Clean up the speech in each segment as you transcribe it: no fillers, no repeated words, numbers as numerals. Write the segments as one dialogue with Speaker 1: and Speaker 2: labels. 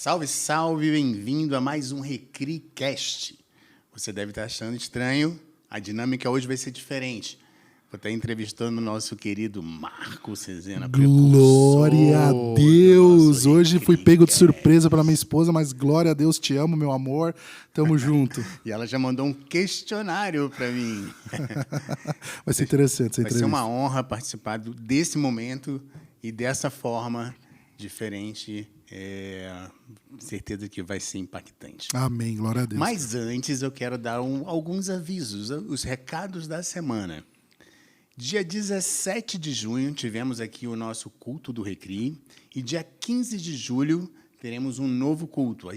Speaker 1: Salve, salve, bem-vindo a mais um RecriCast. Você deve estar achando estranho, a dinâmica hoje vai ser diferente. Vou estar entrevistando o nosso querido Marco Cesena.
Speaker 2: Glória a Deus! Hoje fui pego de surpresa pela minha esposa, mas glória a Deus, te amo, meu amor. Tamo junto.
Speaker 1: E ela já mandou um questionário para mim.
Speaker 2: Vai ser interessante essa entrevista.
Speaker 1: Vai ser uma honra participar desse momento e dessa forma diferente. Certeza que vai ser impactante.
Speaker 2: Amém, glória a Deus.
Speaker 1: Mas antes eu quero dar alguns avisos, os recados da semana. Dia 17 de junho tivemos aqui o nosso culto do Recri e dia 15 de julho teremos um novo culto.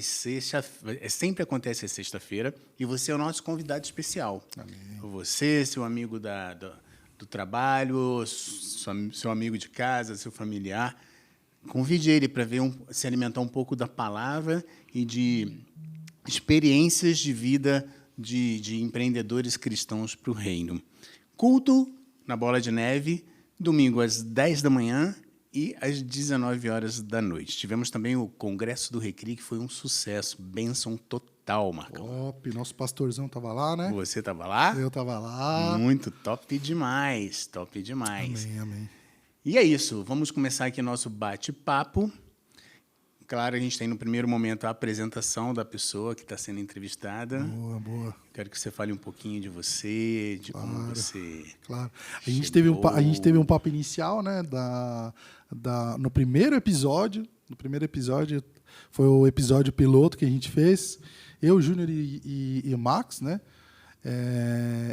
Speaker 1: Sempre acontece a sexta-feira e você é o nosso convidado especial.
Speaker 2: Amém.
Speaker 1: Você, seu amigo do trabalho, seu amigo de casa, seu familiar, convide ele para se alimentar um pouco da palavra e de experiências de vida de empreendedores cristãos para o reino. Culto na Bola de Neve, domingo às 10 da manhã e às 19 horas da noite. Tivemos também o Congresso do Recri, que foi um sucesso, bênção total, Marcão.
Speaker 2: Top, nosso pastorzão estava lá, né?
Speaker 1: Você estava lá?
Speaker 2: Eu estava lá.
Speaker 1: Muito top demais, top demais.
Speaker 2: Amém, amém.
Speaker 1: E é isso, vamos começar aqui nosso bate-papo. Claro, a gente tem no primeiro momento a apresentação da pessoa que está sendo entrevistada.
Speaker 2: Boa, boa.
Speaker 1: Quero que você fale um pouquinho de você, de como você...
Speaker 2: Claro. A gente teve um papo inicial, né? No primeiro episódio. No primeiro episódio foi o episódio piloto que a gente fez. Eu, Júnior e Max, né?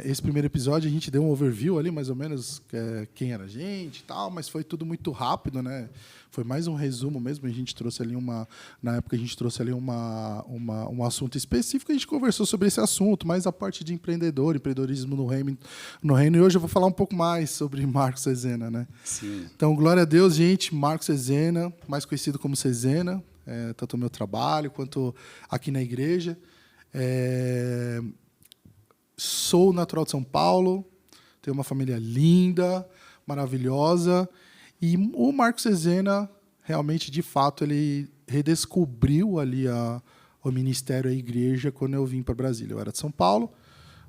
Speaker 2: Esse primeiro episódio a gente deu um overview ali, mais ou menos, quem era a gente e tal, mas foi tudo muito rápido, né? Foi mais um resumo mesmo. A gente trouxe ali na época a gente trouxe ali um assunto específico. A gente conversou sobre esse assunto, mais a parte de empreendedorismo no reino. E hoje eu vou falar um pouco mais sobre Marco Cesena, né?
Speaker 1: Sim.
Speaker 2: Então, glória a Deus, gente. Marco Cesena, mais conhecido como Cesena, tanto no meu trabalho quanto aqui na igreja. Sou natural de São Paulo, tenho uma família linda, maravilhosa, e o Marco Cesena, realmente, de fato, ele redescobriu ali o ministério, a igreja, quando eu vim para Brasília. Eu era de São Paulo,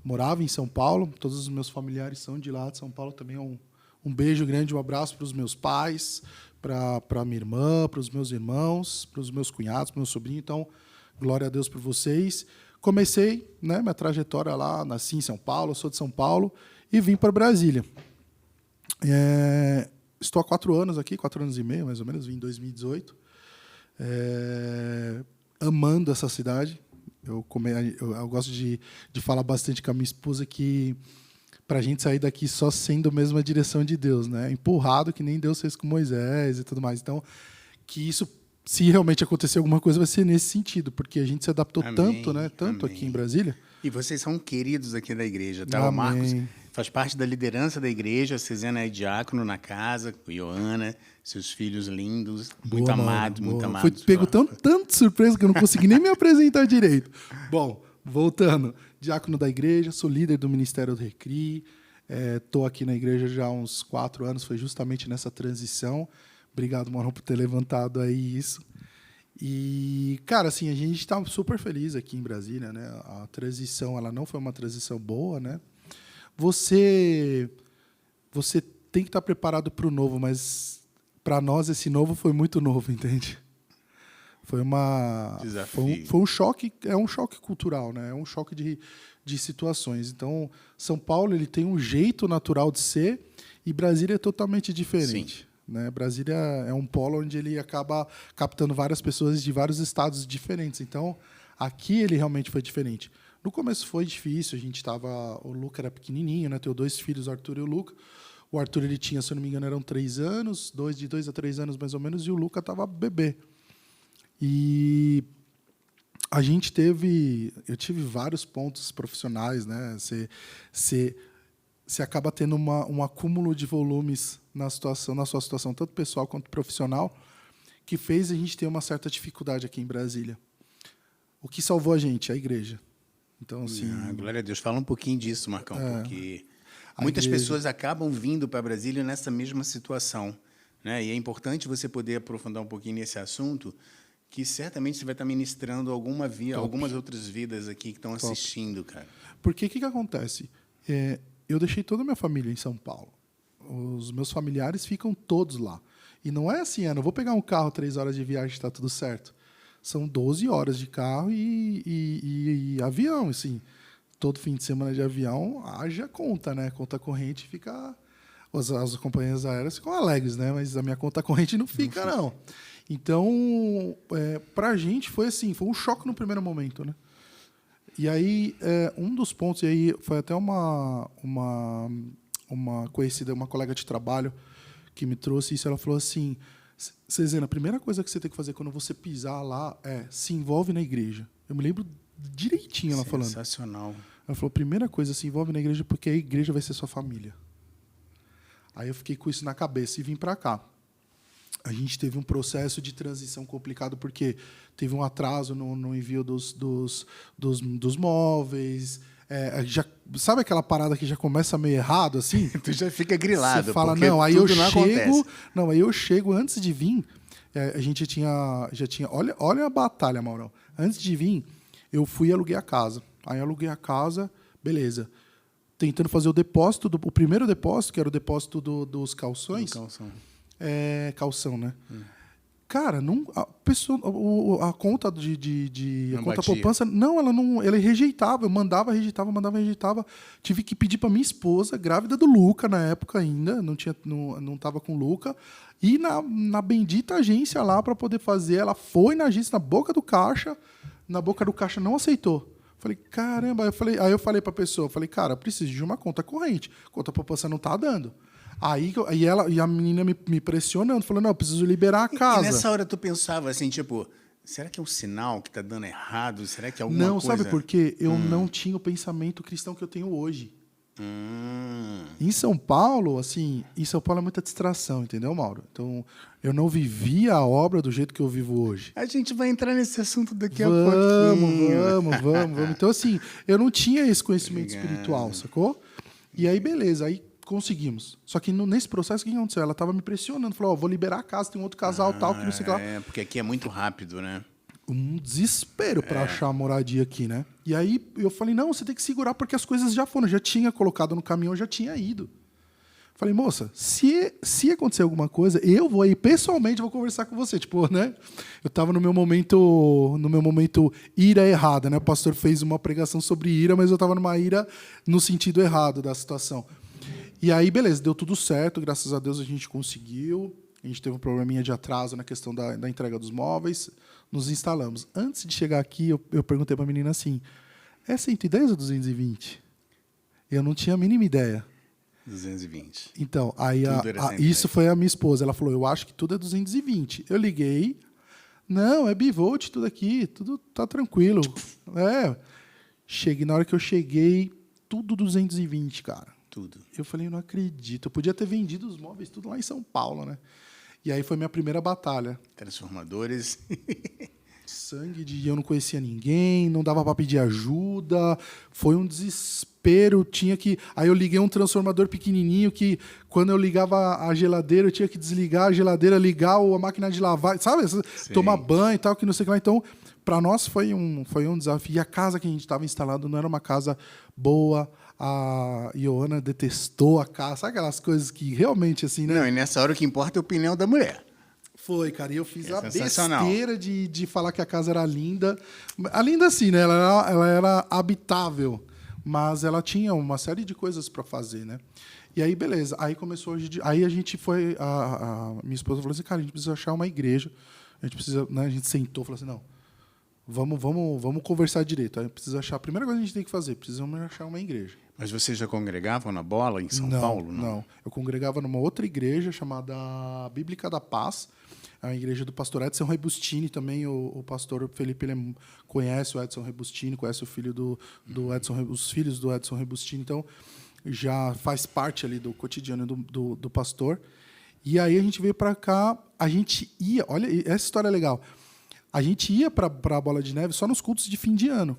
Speaker 2: morava em São Paulo, todos os meus familiares são de lá de São Paulo também. Um beijo grande, um abraço para os meus pais, para a minha irmã, para os meus irmãos, para os meus cunhados, para o meu sobrinho. Então, glória a Deus por vocês. Comecei, né, minha trajetória lá, nasci em São Paulo, sou de São Paulo, e vim para Brasília. Estou há 4 anos aqui, 4 anos e meio, mais ou menos, vim em 2018. Amando essa cidade. Eu gosto de falar bastante com a minha esposa que para a gente sair daqui só sendo mesmo a direção de Deus, né? Empurrado, que nem Deus fez com Moisés e tudo mais. Então, que isso, se realmente acontecer alguma coisa, vai ser nesse sentido, porque a gente se adaptou tanto, né? Tanto aqui em Brasília.
Speaker 1: E vocês são queridos aqui da igreja, tá? O Marcos faz parte da liderança da igreja, a Cesena é diácono na casa, com Ioana, seus filhos lindos, muito amados, muito amados.
Speaker 2: Fui pego tanto surpresa que eu não consegui nem me apresentar direito. Bom, voltando, diácono da igreja, sou líder do Ministério do Recri, estou aqui na igreja já há uns 4 anos, foi justamente nessa transição. Obrigado, Marlon, por ter levantado aí isso. E, cara, assim, a gente está super feliz aqui em Brasília, né? A transição, ela não foi uma transição boa, né? Você tem que estar preparado para o novo, mas para nós esse novo foi muito novo, entende? Foi um choque, um choque cultural, né? É um choque de situações. Então, São Paulo, ele tem um jeito natural de ser e Brasília é totalmente diferente.
Speaker 1: Sim.
Speaker 2: Né? Brasília é um polo onde ele acaba captando várias pessoas de vários estados diferentes. Então, aqui ele realmente foi diferente. No começo foi difícil, o Luca era pequenininho, né? Tenho 2 filhos, o Arthur e o Luca. O Arthur, ele tinha, se eu não me engano, eram 3 anos, de 2 a 3 anos mais ou menos, e o Luca estava bebê. E eu tive vários pontos profissionais, né? Você acaba tendo um acúmulo de volumes na sua situação, tanto pessoal quanto profissional, que fez a gente ter uma certa dificuldade aqui em Brasília. O que salvou a gente? A igreja. Então, assim,
Speaker 1: glória a Deus. Fala um pouquinho disso, Marcão, porque muitas pessoas acabam vindo para Brasília nessa mesma situação, né? E é importante você poder aprofundar um pouquinho nesse assunto, que certamente você vai estar ministrando algumas outras vidas aqui que estão assistindo, cara.
Speaker 2: Porque o que acontece? Eu deixei toda a minha família em São Paulo. Os meus familiares ficam todos lá. E não é assim, eu não vou pegar um carro 3 horas de viagem e está tudo certo. São 12 horas de carro e avião, assim. Todo fim de semana de avião, haja conta, né? Conta corrente fica... As companhias aéreas ficam alegres, né? Mas a minha conta corrente não fica, não. Então, para a gente foi assim, foi um choque no primeiro momento, né? E aí, um dos pontos, e aí foi até uma conhecida, uma colega de trabalho que me trouxe isso, ela falou assim, Cezena, a primeira coisa que você tem que fazer quando você pisar lá se envolve na igreja. Eu me lembro direitinho ela falando.
Speaker 1: Sensacional.
Speaker 2: Ela falou, primeira coisa, se envolve na igreja porque a igreja vai ser sua família. Aí eu fiquei com isso na cabeça e vim para cá. A gente teve um processo de transição complicado porque teve um atraso no envio dos móveis. Sabe aquela parada que já começa meio errado, assim?
Speaker 1: Tu já fica grilado.
Speaker 2: Você fala,
Speaker 1: porque
Speaker 2: não, aí
Speaker 1: tudo
Speaker 2: eu
Speaker 1: não
Speaker 2: chego.
Speaker 1: acontece.
Speaker 2: Não, aí eu chego antes de vir. A gente já tinha. Olha a batalha, Maurão. Antes de vir, eu fui e aluguei a casa. Aí aluguei a casa, beleza. Tentando fazer o primeiro depósito, que era o depósito dos calções.
Speaker 1: Calção.
Speaker 2: Calção, né? Cara, a conta a conta poupança, ele rejeitava, eu mandava, rejeitava. Tive que pedir para minha esposa, grávida do Luca na época ainda, não estava com o Luca, e na bendita agência lá para poder fazer, ela foi na agência, na boca do caixa não aceitou. Falei, caramba, aí eu falei para a pessoa, cara, eu preciso de uma conta corrente, conta poupança não está dando. Aí a menina me pressionando, falando, não, eu preciso liberar a casa.
Speaker 1: E nessa hora tu pensava assim, tipo, será que é um sinal que tá dando errado? Será que é alguma coisa...
Speaker 2: Não, sabe por quê? Eu não tinha o pensamento cristão que eu tenho hoje. Em São Paulo é muita distração, entendeu, Mauro? Então, eu não vivia a obra do jeito que eu vivo hoje.
Speaker 1: A gente vai entrar nesse assunto daqui a pouquinho.
Speaker 2: Vamos. Então, assim, eu não tinha esse conhecimento espiritual, sacou? E aí, beleza, aí conseguimos. Só que nesse processo, o que aconteceu? Ela estava me pressionando, falou, vou liberar a casa, tem um outro casal, tal, que não sei o que lá.
Speaker 1: Porque aqui é muito rápido, né?
Speaker 2: Um desespero para achar moradia aqui, né? E aí eu falei, não, você tem que segurar porque as coisas já foram, eu já tinha colocado no caminhão, já tinha ido. Falei, moça, se acontecer alguma coisa, eu vou aí pessoalmente, vou conversar com você, tipo, né? Eu estava no meu momento ira errada, né? O pastor fez uma pregação sobre ira, mas eu estava numa ira no sentido errado da situação. E aí, beleza, deu tudo certo, graças a Deus a gente conseguiu. A gente teve um probleminha de atraso na questão da entrega dos móveis. Nos instalamos. Antes de chegar aqui, eu perguntei para a menina assim, é 110 ou 220? Eu não tinha a mínima ideia.
Speaker 1: 220.
Speaker 2: Então, aí isso foi a minha esposa. Ela falou, eu acho que tudo é 220. Eu liguei, não, é bivolt tudo aqui, tudo tá tranquilo. Na hora que eu cheguei, tudo 220, cara.
Speaker 1: Tudo.
Speaker 2: Eu falei, não acredito. Eu podia ter vendido os móveis tudo lá em São Paulo, né? E aí foi minha primeira batalha.
Speaker 1: Transformadores.
Speaker 2: Sangue de eu não conhecia ninguém, não dava para pedir ajuda. Foi um desespero. Aí eu liguei um transformador pequenininho que, quando eu ligava a geladeira, eu tinha que desligar a geladeira, ligar a máquina de lavar, sabe? Sim. Tomar banho e tal, que não sei o que lá. Então, para nós foi um desafio. E a casa que a gente estava instalado não era uma casa boa. A Ioana detestou a casa. Sabe aquelas coisas que realmente, assim, né?
Speaker 1: Não, e nessa hora o que importa é a opinião da mulher.
Speaker 2: Foi, cara. E eu fiz a besteira de falar que a casa era linda. Linda assim, né? Ela era habitável, mas ela tinha uma série de coisas para fazer, né? E aí, beleza. Aí começou aí a gente foi... A minha esposa falou assim, cara, a gente precisa achar uma igreja. A gente precisa... Né? A gente sentou e falou assim, não, vamos conversar direito. Aí precisa achar... A primeira coisa que a gente tem que fazer, precisamos achar uma igreja.
Speaker 1: Mas vocês já congregavam na Bola, em São Paulo?
Speaker 2: Não. Eu congregava numa outra igreja chamada Bíblica da Paz, a igreja do pastor Edson Rebustini. Também o pastor Felipe conhece o Edson Rebustini, conhece o filho do Edson, os filhos do Edson Rebustini, então já faz parte ali do cotidiano do pastor. E aí a gente veio para cá, a gente ia... Olha, essa história é legal. A gente ia para a Bola de Neve só nos cultos de fim de ano.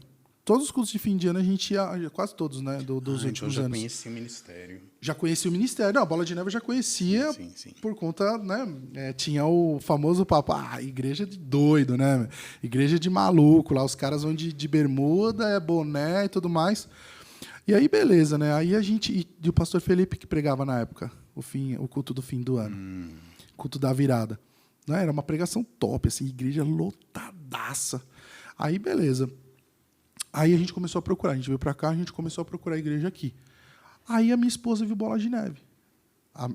Speaker 2: todos os cultos de fim de ano a gente ia, quase todos, né? Dos
Speaker 1: Então
Speaker 2: últimos
Speaker 1: já
Speaker 2: anos.
Speaker 1: conheci o ministério.
Speaker 2: Já conhecia o ministério. Não, a Bola de Neve eu já conhecia
Speaker 1: Sim.
Speaker 2: por conta, né? Tinha o famoso papo, igreja de doido, né? Igreja de maluco, lá os caras vão de bermuda, boné e tudo mais. E aí, beleza, né? Aí a gente. E o pastor Felipe que pregava na época, o culto do fim do ano. Culto da virada. Né? Era uma pregação top, assim, igreja lotadaça. Aí, beleza. Aí a gente começou a procurar. A gente veio pra cá, a gente começou a procurar a igreja aqui. Aí a minha esposa viu Bola de Neve.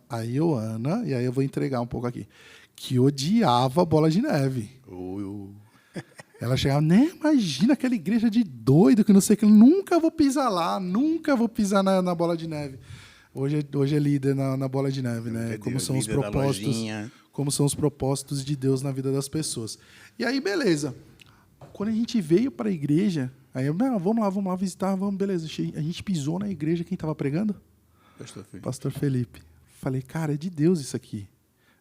Speaker 2: A Ioana, e aí eu vou entregar um pouco aqui, que odiava Bola de Neve. Ela chegava, né? Imagina aquela igreja de doido, que não sei o que. Nunca vou pisar lá, nunca vou pisar na Bola de Neve. Hoje é líder na Bola de Neve, né? Como são os propósitos de Deus na vida das pessoas. E aí, beleza. Quando a gente veio para a igreja, aí vamos lá visitar, beleza. A gente pisou na igreja, quem estava pregando? Pastor Felipe. Falei, cara, é de Deus isso aqui.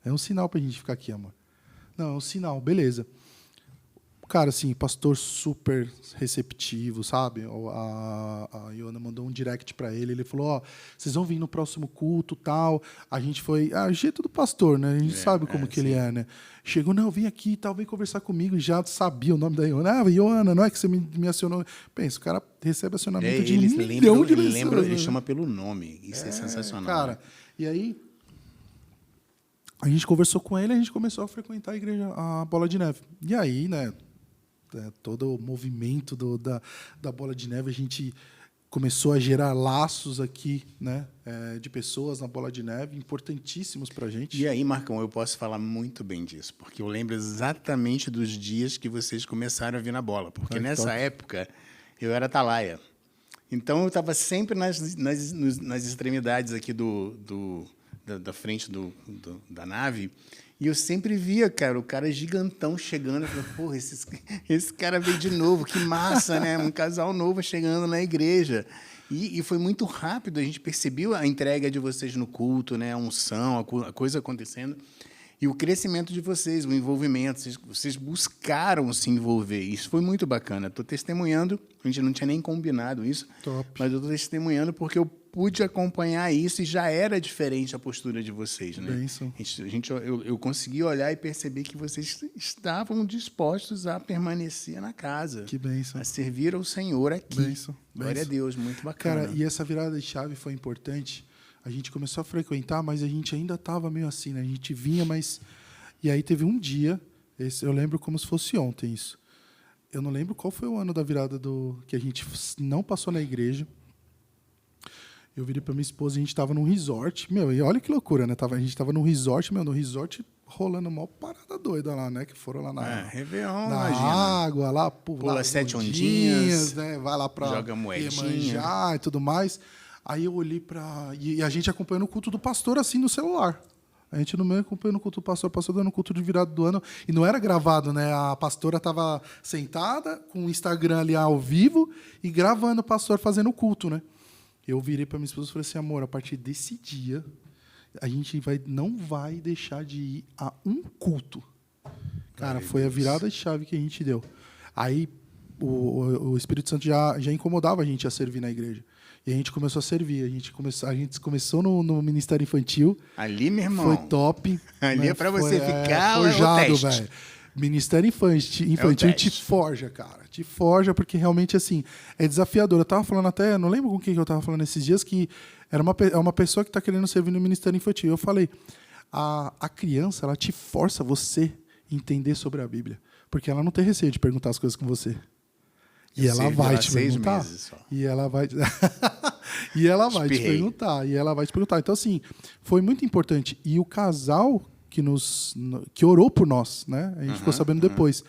Speaker 2: É um sinal para a gente ficar aqui, amor. Não, é um sinal, beleza. Cara, assim, pastor super receptivo, sabe? A Iona mandou um direct para ele. Ele falou, vocês vão vir no próximo culto, tal. A gente foi... o jeito do pastor, né? A gente sabe como que ele é, né? Chegou, não, vem aqui e tal, vem conversar comigo. Já sabia o nome da Iona. Iona, não é que você me acionou. Pensa, o cara recebe acionamento de milhão de pessoas.
Speaker 1: Ele chama pelo nome. Isso é sensacional.
Speaker 2: Cara, e aí... A gente conversou com ele e a gente começou a frequentar a igreja, a Bola de Neve. E aí, né... todo o movimento da Bola de Neve, a gente começou a gerar laços aqui, né, de pessoas na Bola de Neve, importantíssimos para a gente.
Speaker 1: E aí, Marcão, eu posso falar muito bem disso, porque eu lembro exatamente dos dias que vocês começaram a vir na bola, porque nessa época eu era atalaia. Então, eu estava sempre nas extremidades aqui da frente da nave. E eu sempre via, cara, o cara gigantão chegando. Eu falei, porra, esse cara veio de novo, que massa, né? Um casal novo chegando na igreja. E foi muito rápido, a gente percebeu a entrega de vocês no culto, né? A unção, a coisa acontecendo. E o crescimento de vocês, o envolvimento, vocês buscaram se envolver. Isso foi muito bacana. Estou testemunhando, a gente não tinha nem combinado isso, mas eu estou testemunhando porque eu pude acompanhar isso e já era diferente a postura de vocês, né?
Speaker 2: Benção.
Speaker 1: Eu consegui olhar e perceber que vocês estavam dispostos a permanecer na casa.
Speaker 2: Que bênção.
Speaker 1: A servir ao Senhor aqui.
Speaker 2: Benção.
Speaker 1: Glória a Deus, muito bacana.
Speaker 2: Cara, e essa virada de chave foi importante. A gente começou a frequentar, mas a gente ainda estava meio assim, né? A gente vinha, mas... E aí teve um dia, eu lembro como se fosse ontem isso. Eu não lembro qual foi o ano da virada que a gente não passou na igreja. Eu virei para minha esposa, a gente estava num resort. Meu, e olha que loucura, né? A gente estava num resort, no resort rolando uma parada doida lá, né? Que foram lá
Speaker 1: Réveillon,
Speaker 2: na
Speaker 1: imagina.
Speaker 2: água, lá,
Speaker 1: pula 7 ondinhas,
Speaker 2: né? Vai lá para
Speaker 1: joga moedinha
Speaker 2: Iemanjá e tudo mais. Aí eu olhei e a gente acompanhando o culto do pastor assim no celular. A gente no meio acompanhando o culto do pastor dando o culto de virada do ano. E não era gravado, né? A pastora estava sentada com o Instagram ali ao vivo e gravando o pastor fazendo o culto, né? Eu virei para minha esposa e falei assim, amor, a partir desse dia, a gente não vai deixar de ir a um culto. Cara, foi a virada de chave que a gente deu. Aí o Espírito Santo já incomodava a gente a servir na igreja. E a gente começou a servir. A gente começou no Ministério Infantil.
Speaker 1: Ali, meu irmão.
Speaker 2: Foi top.
Speaker 1: Ali é para você ficar
Speaker 2: forjado, velho. Ministério Infantil te forja, cara. Te forja, porque realmente, assim, é desafiador. Eu tava falando até, não lembro com quem que eu tava falando esses dias, que era uma pessoa que está querendo servir no Ministério Infantil. Eu falei, a criança, ela te força você a entender sobre a Bíblia. Porque ela não tem receio de perguntar as coisas com você. E ela vai te perguntar. E ela vai e ela vai te perguntar. E ela vai te perguntar. Então, assim, foi muito importante. E o casal que orou por nós, né? A gente ficou sabendo depois.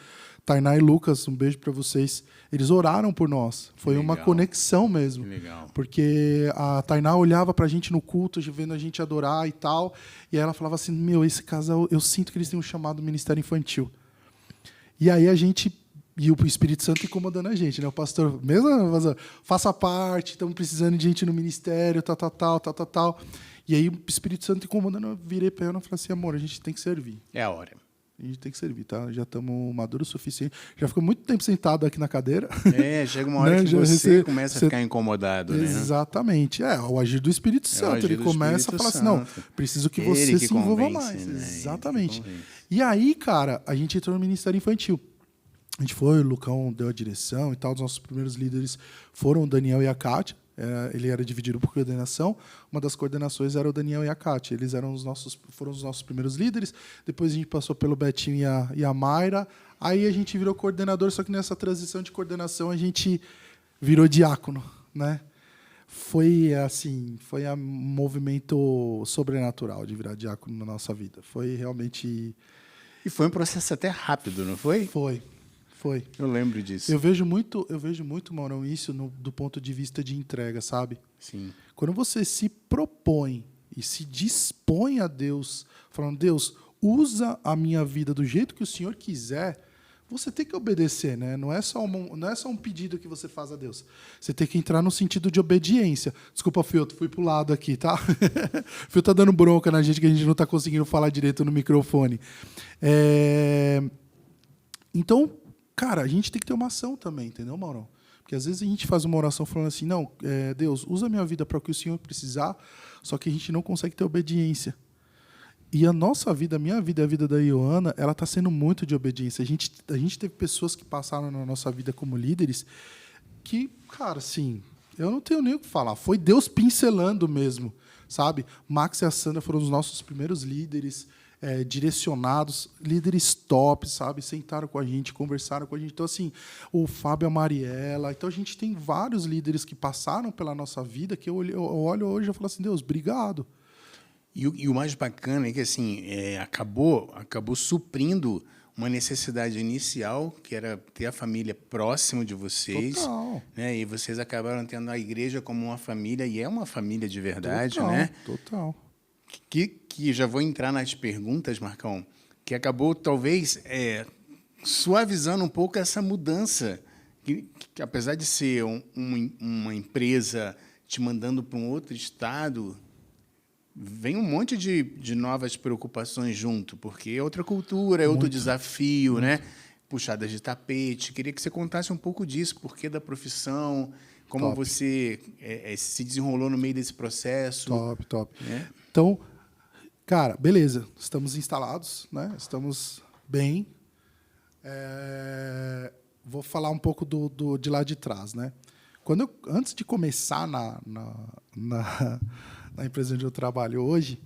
Speaker 2: Tainá e Lucas, um beijo para vocês. Eles oraram por nós. Foi uma conexão mesmo.
Speaker 1: Que legal.
Speaker 2: Porque a Tainá olhava pra gente no culto, vendo a gente adorar e tal. E aí ela falava assim, esse casal, eu sinto que eles têm um chamado Ministério Infantil. E aí a gente... E o Espírito Santo incomodando a gente, né? O pastor, mesmo, faça parte, estamos precisando de gente no ministério, tal. E aí o Espírito Santo incomodando, eu virei para ela e falei assim, amor, a gente tem que servir.
Speaker 1: É a hora.
Speaker 2: A gente tem que servir, tá? Já estamos maduros o suficiente. Já ficou muito tempo sentado aqui na cadeira.
Speaker 1: Chega uma hora
Speaker 2: Né?
Speaker 1: que
Speaker 2: Já
Speaker 1: você começa a ficar incomodado, né?
Speaker 2: Exatamente. O agir do Espírito Santo. Ele começa a falar assim, não, preciso que você se envolva mais.
Speaker 1: Né?
Speaker 2: Exatamente. E aí, cara, a gente entrou no Ministério Infantil. A gente foi, o Lucão deu a direção e tal. Os nossos primeiros líderes foram o Daniel e a Kátia. Ele era dividido por coordenação. Uma das coordenações era o Daniel e a Kátia. Eles foram os nossos primeiros líderes. Depois a gente passou pelo Betinho e a Mayra. Aí a gente virou coordenador, só que nessa transição de coordenação a gente virou diácono, né? Foi um movimento sobrenatural de virar diácono na nossa vida. Foi realmente...
Speaker 1: E foi um processo até rápido, não foi?
Speaker 2: Foi.
Speaker 1: Eu lembro disso.
Speaker 2: Eu vejo muito, Maurão, isso do ponto de vista de entrega, sabe?
Speaker 1: Sim.
Speaker 2: Quando você se propõe e se dispõe a Deus, falando, Deus, usa a minha vida do jeito que o Senhor quiser, você tem que obedecer, né? Não é só um pedido que você faz a Deus. Você tem que entrar no sentido de obediência. Desculpa, Fio, fui pro lado aqui, tá? Fio tá dando bronca na gente que a gente não tá conseguindo falar direito no microfone. Então, cara, a gente tem que ter uma ação também, entendeu, Maurão? Porque às vezes a gente faz uma oração falando assim, não, Deus, usa a minha vida para o que o Senhor precisar, só que a gente não consegue ter obediência. E a nossa vida, a minha vida e a vida da Ioana, ela está sendo muito de obediência. A gente teve pessoas que passaram na nossa vida como líderes que, cara, assim, eu não tenho nem o que falar. Foi Deus pincelando mesmo, sabe? Max e a Sandra foram os nossos primeiros líderes, direcionados, líderes top, sabe? Sentaram com a gente, conversaram com a gente. Então, assim, o Fábio e a Mariela. Então, a gente tem vários líderes que passaram pela nossa vida que eu olho hoje e falo assim, Deus, obrigado.
Speaker 1: E o mais bacana é que assim, acabou suprindo uma necessidade inicial, que era ter a família próximo de vocês.
Speaker 2: Total.
Speaker 1: Né? E vocês acabaram tendo a igreja como uma família, e é uma família de verdade,
Speaker 2: Total,
Speaker 1: né?
Speaker 2: Total.
Speaker 1: Que já vou entrar nas perguntas, Marcão, que acabou talvez suavizando um pouco essa mudança, que apesar de ser uma empresa te mandando para um outro estado, vem um monte de novas preocupações junto, porque é outra cultura, é outro desafio, né? Puxadas de tapete. Queria que você contasse um pouco disso, porquê da profissão, como
Speaker 2: Top.
Speaker 1: você se desenrolou no meio desse processo.
Speaker 2: Top.
Speaker 1: Né?
Speaker 2: Então, cara, beleza. Estamos instalados, né? Estamos bem. Vou falar um pouco de lá de trás, né? Antes de começar na empresa onde eu trabalho hoje,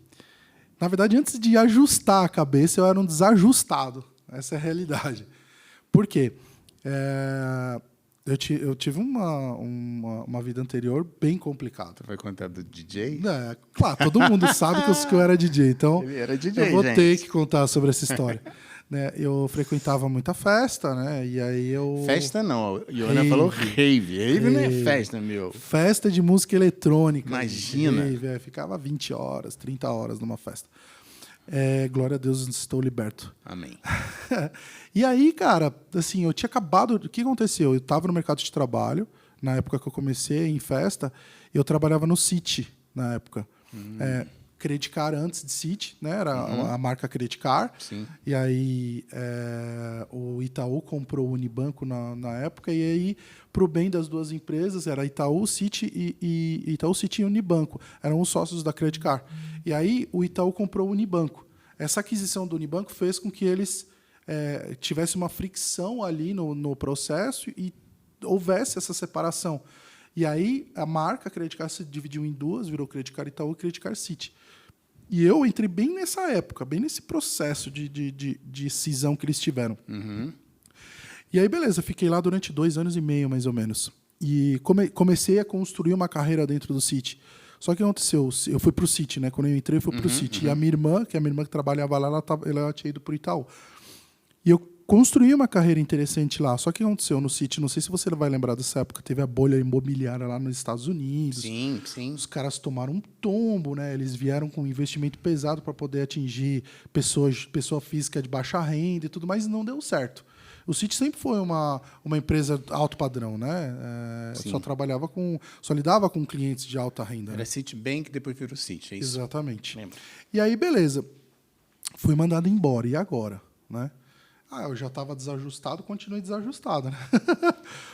Speaker 2: na verdade, antes de ajustar a cabeça, eu era um desajustado. Essa é a realidade. Por quê? Eu tive uma vida anterior bem complicada.
Speaker 1: Você vai contar do DJ?
Speaker 2: Claro, todo mundo sabe que eu era DJ, então
Speaker 1: Ele era DJ,
Speaker 2: eu vou
Speaker 1: gente.
Speaker 2: ter que contar sobre essa história. Né, eu frequentava muita festa, né? E aí eu...
Speaker 1: Festa não, a Ioana falou rave. Rave não é festa, meu.
Speaker 2: Festa de música eletrônica.
Speaker 1: Imagina.
Speaker 2: Rave, ficava 20 horas, 30 horas numa festa. Glória a Deus, estou liberto.
Speaker 1: Amém.
Speaker 2: E aí, cara, assim, eu tinha acabado... O que aconteceu? Eu estava no mercado de trabalho, na época que eu comecei em festa, eu trabalhava no City, na época. Credicar antes de City, né? Era a marca Credicar.
Speaker 1: Sim.
Speaker 2: E aí o Itaú comprou o Unibanco na época, e aí, para o bem das duas empresas, era Itaú City e Itaú City e Unibanco. Eram os sócios da Credicar. E aí o Itaú comprou o Unibanco. Essa aquisição do Unibanco fez com que eles tivessem uma fricção ali no processo e houvesse essa separação. E aí a marca Credicar se dividiu em duas, virou Credicar Itaú e Credicar City. E eu entrei bem nessa época, bem nesse processo de cisão que eles tiveram.
Speaker 1: Uhum.
Speaker 2: E aí, beleza, fiquei lá durante 2 anos e meio, mais ou menos. E comecei a construir uma carreira dentro do City. Só que o que aconteceu? Eu fui para o City, né? Quando eu entrei, eu fui para o City. E a minha irmã, que trabalhava lá, ela tinha ido para o Itaú. E eu construí uma carreira interessante lá. Só que o que aconteceu no City? Não sei se você vai lembrar dessa época. Teve a bolha imobiliária lá nos Estados Unidos.
Speaker 1: Sim, sim.
Speaker 2: Os caras tomaram um tombo, né? Eles vieram com um investimento pesado para poder atingir pessoa física de baixa renda e tudo mais, e não deu certo. O City sempre foi uma empresa alto padrão, né? Só lidava com clientes de alta renda.
Speaker 1: Era Citibank, depois virou City, é isso?
Speaker 2: Exatamente.
Speaker 1: Lembro.
Speaker 2: E aí, beleza. Fui mandado embora. E agora? né? Eu já estava desajustado, continuei desajustado, né?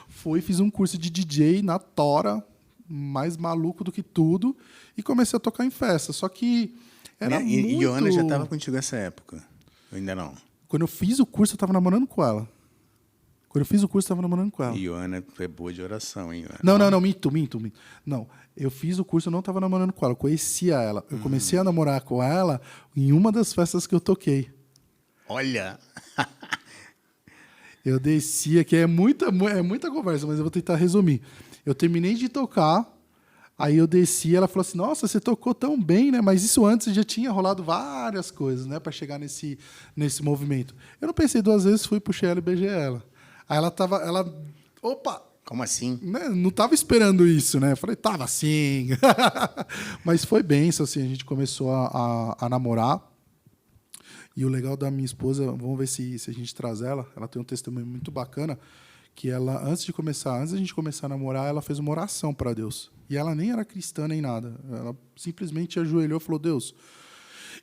Speaker 2: Fui, fiz um curso de DJ na tora, mais maluco do que tudo, e comecei a tocar em festa. Só que era muito...
Speaker 1: E Ioana já estava contigo nessa época? Eu ainda não?
Speaker 2: Quando eu fiz o curso, eu estava namorando com ela.
Speaker 1: E Ioana é boa de oração, hein?
Speaker 2: Não, minto. Não, eu fiz o curso, eu não estava namorando com ela, eu conhecia ela. Eu comecei a namorar com ela em uma das festas que eu toquei.
Speaker 1: Olha!
Speaker 2: Eu descia, que é muita conversa, mas eu vou tentar resumir. Eu terminei de tocar, aí eu desci, ela falou assim, nossa, você tocou tão bem, né? Mas isso antes já tinha rolado várias coisas, né? Para chegar nesse movimento. Eu não pensei duas vezes, fui, puxei ela e beijei ela. Aí opa!
Speaker 1: Como assim?
Speaker 2: Né? Não estava esperando isso, né? Eu falei, tava sim. Mas foi bênção, assim, a gente começou a namorar. E o legal da minha esposa, vamos ver se a gente traz ela tem um testemunho muito bacana, que ela, antes da gente começar a namorar, ela fez uma oração para Deus. E ela nem era cristã nem nada. Ela simplesmente ajoelhou e falou, Deus,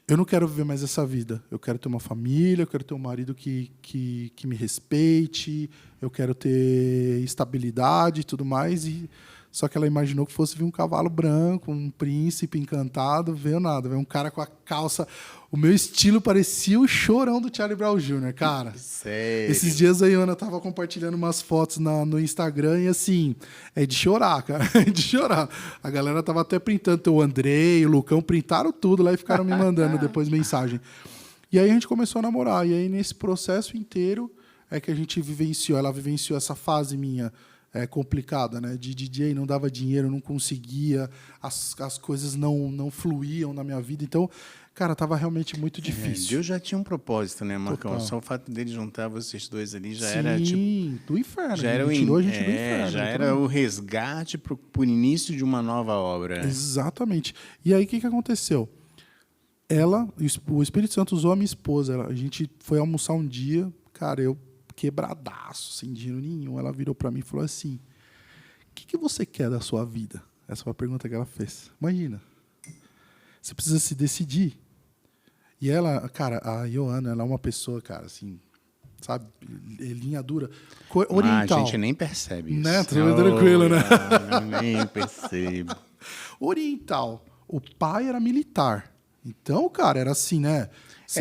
Speaker 2: eu não quero viver mais essa vida. Eu quero ter uma família, eu quero ter um marido que me respeite, eu quero ter estabilidade e tudo mais. Só que ela imaginou que fosse vir um cavalo branco, um príncipe encantado, veio nada. Veio um cara com a calça... O meu estilo parecia o Chorão do Charlie Brown Jr., cara.
Speaker 1: Sério?
Speaker 2: Esses dias a Ioana tava compartilhando umas fotos no Instagram e, assim, é de chorar, cara. É de chorar. A galera tava até printando. O Andrei, o Lucão, printaram tudo lá e ficaram me mandando depois mensagem. E aí a gente começou a namorar. E aí, nesse processo inteiro, é que a gente vivenciou. Ela vivenciou essa fase minha complicada, né? De DJ, não dava dinheiro, não conseguia, as coisas não fluíam na minha vida. Então, cara, tava realmente muito difícil.
Speaker 1: Deus já tinha um propósito, né, Marcão?
Speaker 2: Total.
Speaker 1: Só o fato dele juntar vocês dois ali já
Speaker 2: Sim,
Speaker 1: era tipo.
Speaker 2: do inferno.
Speaker 1: Já era
Speaker 2: Ele tirou a gente do inferno.
Speaker 1: já era o resgate por início de uma nova obra.
Speaker 2: Exatamente. E aí, o que aconteceu? O Espírito Santo usou a minha esposa. A gente foi almoçar um dia, cara, eu quebradaço, sem dinheiro nenhum. Ela virou para mim e falou assim, o que você quer da sua vida? Essa foi a pergunta que ela fez. Imagina. Você precisa se decidir. E ela, cara, a Ioana, ela é uma pessoa, cara, assim, sabe, linha dura, oriental.
Speaker 1: A gente nem percebe isso.
Speaker 2: Né? Tudo tranquilo, né?
Speaker 1: Eu nem percebo.
Speaker 2: Oriental. O pai era militar. Então, cara, era assim, né?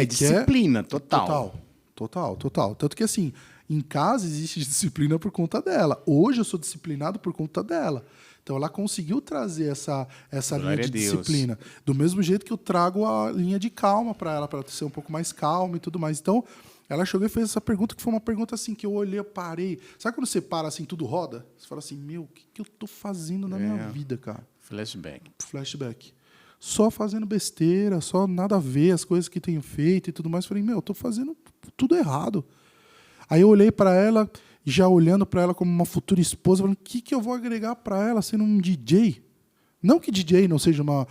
Speaker 1: Disciplina, total.
Speaker 2: Total. Tanto que, assim, em casa existe disciplina por conta dela. Hoje eu sou disciplinado por conta dela. Então, ela conseguiu trazer essa linha de disciplina. Do mesmo jeito que eu trago a linha de calma para ela ser um pouco mais calma e tudo mais. Então, ela chegou e fez essa pergunta, que foi uma pergunta assim, que eu olhei, eu parei. Sabe quando você para assim, tudo roda? Você fala assim, meu, o que eu tô fazendo na minha vida, cara? Flashback. Só fazendo besteira, só nada a ver, as coisas que tenho feito e tudo mais. Falei, meu, eu tô fazendo tudo errado. Aí eu olhei para ela, já olhando para ela como uma futura esposa, falando, o que eu vou agregar para ela sendo um DJ? Não que DJ não seja uma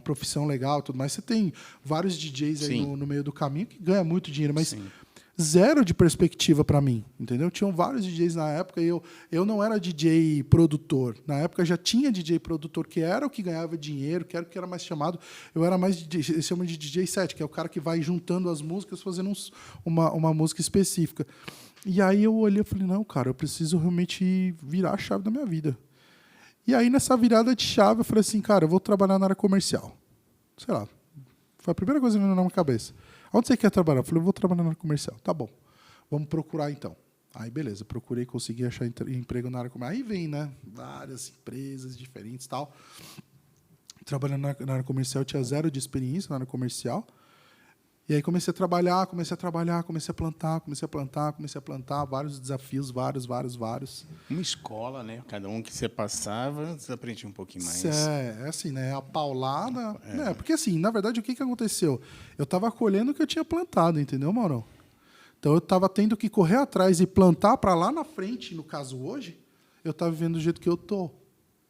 Speaker 2: profissão legal e tudo mais. Você tem vários DJs aí no meio do caminho que ganham muito dinheiro, mas zero de perspectiva para mim, entendeu? Tinham vários DJs na época e eu não era DJ produtor. Na época já tinha DJ produtor, que era o que ganhava dinheiro, que era o que era mais chamado. Eu era mais, eles chamam de DJ set, que é o cara que vai juntando as músicas, fazendo uma música específica. E aí eu olhei e falei, não, cara, eu preciso realmente virar a chave da minha vida. E aí, nessa virada de chave, eu falei assim, cara, eu vou trabalhar na área comercial. Sei lá, foi a primeira coisa que me veio na minha cabeça. Onde você quer trabalhar? Eu falei, eu vou trabalhar na área comercial. Tá bom, vamos procurar então. Aí, beleza, procurei, consegui achar emprego na área comercial. Aí vem, né, várias empresas diferentes e tal. Trabalhando na área comercial, eu tinha zero de experiência na área comercial. E aí comecei a trabalhar, comecei a plantar, vários desafios, vários.
Speaker 1: Uma escola, né? Cada um que você passava, você aprendia um pouquinho mais.
Speaker 2: É assim, né? A paulada. Né? Porque, assim, na verdade, o que aconteceu? Eu estava colhendo o que eu tinha plantado, entendeu, Mauro? Então, eu estava tendo que correr atrás e plantar para lá na frente, no caso hoje, eu estava vivendo do jeito que eu tô.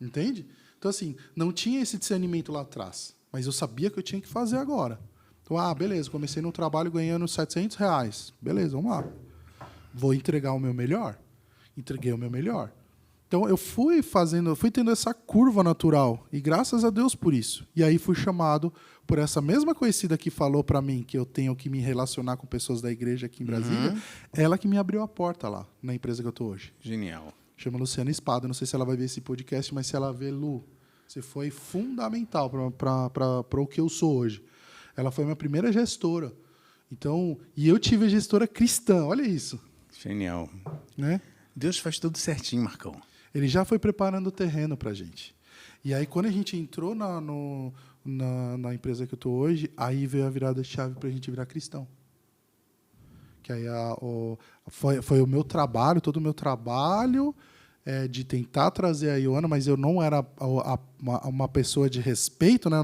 Speaker 2: Entende? Então, assim, não tinha esse discernimento lá atrás, mas eu sabia que eu tinha que fazer agora. Então, beleza, comecei no trabalho ganhando R$700. Beleza, vamos lá. Vou entregar o meu melhor? Entreguei o meu melhor. Então eu fui tendo essa curva natural e graças a Deus por isso. E aí fui chamado por essa mesma conhecida que falou para mim que eu tenho que me relacionar com pessoas da igreja aqui em Brasília, ela que me abriu a porta lá na empresa que eu tô hoje.
Speaker 1: Genial.
Speaker 2: Chama Luciana Espada, não sei se ela vai ver esse podcast, mas se ela ver, Lu, você foi fundamental para o que eu sou hoje. Ela foi minha primeira gestora. Então, e eu tive a gestora cristã, olha isso.
Speaker 1: Genial.
Speaker 2: Né?
Speaker 1: Deus faz tudo certinho, Marcão.
Speaker 2: Ele já foi preparando o terreno para a gente. E aí, quando a gente entrou na empresa que eu estou hoje, aí veio a virada de chave para a gente virar cristão. Que aí foi o meu trabalho, todo o meu trabalho de tentar trazer a Ioana, mas eu não era uma pessoa de respeito, né?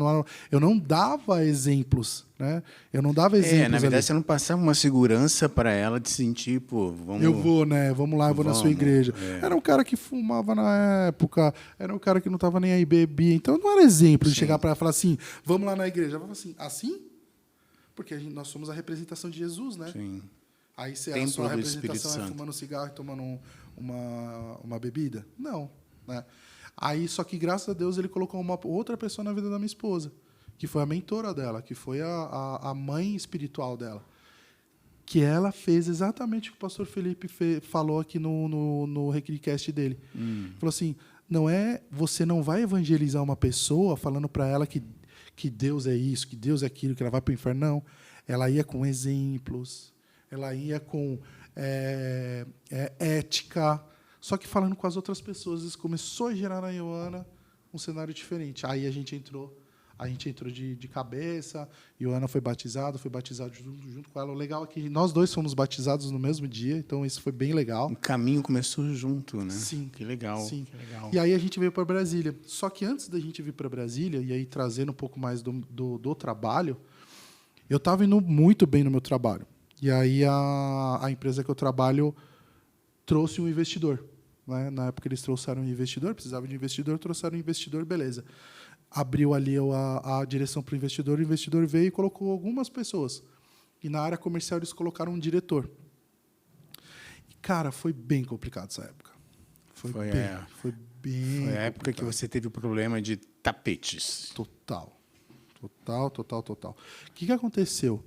Speaker 2: Eu não dava exemplos, né? Eu não dava exemplos.
Speaker 1: Na verdade,
Speaker 2: ali.
Speaker 1: você não passava uma segurança para ela de sentir, pô, vamos...
Speaker 2: Eu vou, né? Vamos lá, eu vou na sua igreja. Era um cara que fumava na época, era um cara que não estava nem aí, bebia. Então, não era exemplo de chegar para ela e falar assim, vamos lá na igreja. Ela falava assim, assim? Porque nós somos a representação de Jesus, né?
Speaker 1: Sim.
Speaker 2: Aí a sua representação é fumando cigarro e tomando uma bebida? Não. Né? Aí, só que, graças a Deus, ele colocou uma outra pessoa na vida da minha esposa, que foi a mentora dela, que foi a mãe espiritual dela. Que ela fez exatamente o que o pastor Felipe falou aqui no Recricast dele. Falou assim, você não vai evangelizar uma pessoa falando para ela que Deus é isso, que Deus é aquilo, que ela vai para o inferno. Não. Ela ia com exemplos, ela ia com ética, só que falando com as outras pessoas. Isso começou a gerar na Ioana um cenário diferente. Aí a gente entrou de cabeça, Ioana foi batizado junto com ela. O legal é que nós dois fomos batizados no mesmo dia, então isso foi bem legal.
Speaker 1: O caminho começou junto, né?
Speaker 2: Sim.
Speaker 1: Que legal.
Speaker 2: Sim.
Speaker 1: Que legal.
Speaker 2: E aí a gente veio para Brasília. Só que antes da gente vir para Brasília, e aí trazendo um pouco mais do trabalho, eu estava indo muito bem no meu trabalho. E aí a empresa que eu trabalho trouxe um investidor. Né? Na época eles trouxeram um investidor, precisavam de investidor, trouxeram um investidor, beleza. Abriu ali a direção para o investidor veio e colocou algumas pessoas. E na área comercial eles colocaram um diretor. E, cara, foi bem complicado essa época. Foi bem
Speaker 1: a época que você teve o problema de tapetes.
Speaker 2: Total. O que aconteceu?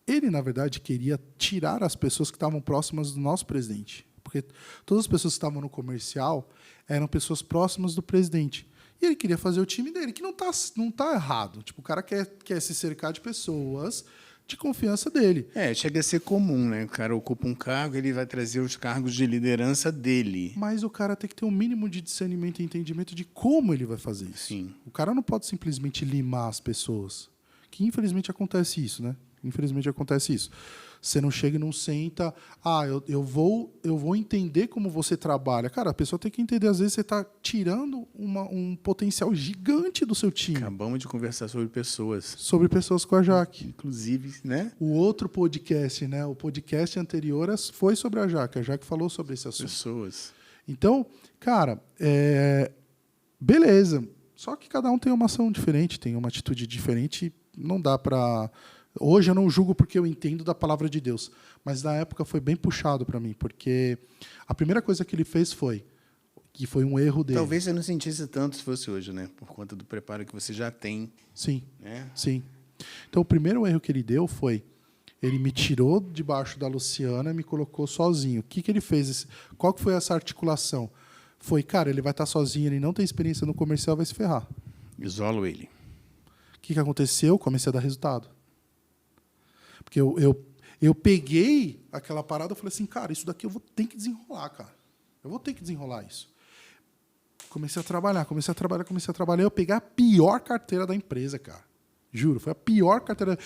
Speaker 2: Ele, na verdade, queria tirar as pessoas que estavam próximas do nosso presidente. Porque todas as pessoas que estavam no comercial eram pessoas próximas do presidente. E ele queria fazer o time dele, que não tá errado. Tipo, o cara quer se cercar de pessoas de confiança dele.
Speaker 1: Chega a ser comum, né? O cara ocupa um cargo, ele vai trazer os cargos de liderança dele.
Speaker 2: Mas o cara tem que ter um mínimo de discernimento e entendimento de como ele vai fazer isso.
Speaker 1: Sim.
Speaker 2: O cara não pode simplesmente limar as pessoas. Que, infelizmente, acontece isso, né? Infelizmente, acontece isso. Você não chega e não senta. Eu vou entender como você trabalha. Cara, a pessoa tem que entender. Às vezes, você está tirando um potencial gigante do seu time.
Speaker 1: Acabamos de conversar sobre pessoas.
Speaker 2: Sobre pessoas com a Jaque.
Speaker 1: Inclusive, né?
Speaker 2: O outro podcast, né? O podcast anterior foi sobre a Jaque. A Jaque falou sobre esse assunto.
Speaker 1: Pessoas.
Speaker 2: Então, cara, beleza. Só que cada um tem uma ação diferente, tem uma atitude diferente. Não dá para... Hoje eu não julgo porque eu entendo da palavra de Deus, mas na época foi bem puxado para mim, porque a primeira coisa que ele fez foi um erro dele.
Speaker 1: Talvez você não sentisse tanto se fosse hoje, né? Por conta do preparo que você já tem.
Speaker 2: Sim,
Speaker 1: né?
Speaker 2: sim. Então, o primeiro erro que ele deu foi, ele me tirou debaixo da Luciana e me colocou sozinho. O que ele fez? Qual que foi essa articulação? Foi, cara, ele vai estar sozinho, ele não tem experiência no comercial, vai se ferrar.
Speaker 1: Isolo ele.
Speaker 2: O que aconteceu? Comecei a dar resultado. Porque eu peguei aquela parada e falei assim, cara, isso daqui eu vou ter que desenrolar, cara. Eu vou ter que desenrolar isso. Comecei a trabalhar. Eu peguei a pior carteira da empresa, cara. Juro, foi a pior carteira.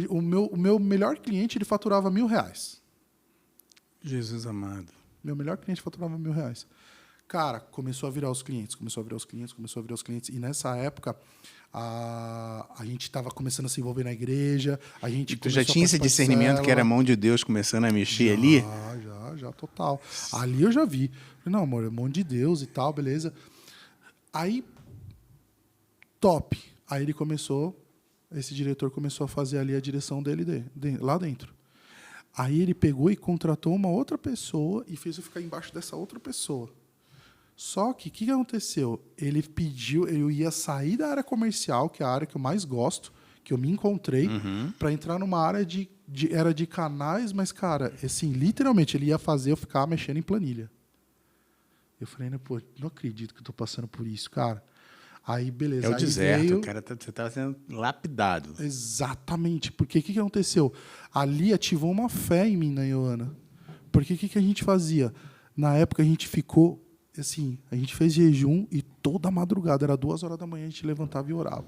Speaker 2: O meu melhor cliente, ele faturava R$1.000.
Speaker 1: Jesus amado.
Speaker 2: Meu melhor cliente faturava R$1.000. Cara, começou a virar os clientes. E nessa época, a gente estava começando a se envolver na igreja.
Speaker 1: E tu já tinha esse discernimento que era a mão de Deus começando a mexer ali?
Speaker 2: Já, total. Ali eu já vi. Falei, não, amor, é mão de Deus e tal, beleza. Aí, top. Aí esse diretor começou a fazer ali a direção dele lá dentro. Aí ele pegou e contratou uma outra pessoa e fez eu ficar embaixo dessa outra pessoa. Só que o que aconteceu? Ele pediu, eu ia sair da área comercial, que é a área que eu mais gosto, que eu me encontrei, para entrar numa área era de canais, mas, cara, assim, literalmente, ele ia fazer eu ficar mexendo em planilha. Eu falei, pô, não acredito que eu tô passando por isso, cara. Aí, beleza.
Speaker 1: É o
Speaker 2: aí
Speaker 1: deserto,
Speaker 2: veio...
Speaker 1: cara, você estava sendo lapidado.
Speaker 2: Exatamente. Porque o que aconteceu? Ali ativou uma fé em mim, na Ioana. Porque o que a gente fazia? Na época, a gente ficou... Assim, a gente fez jejum e toda madrugada, era 2 horas da manhã, a gente levantava e orava.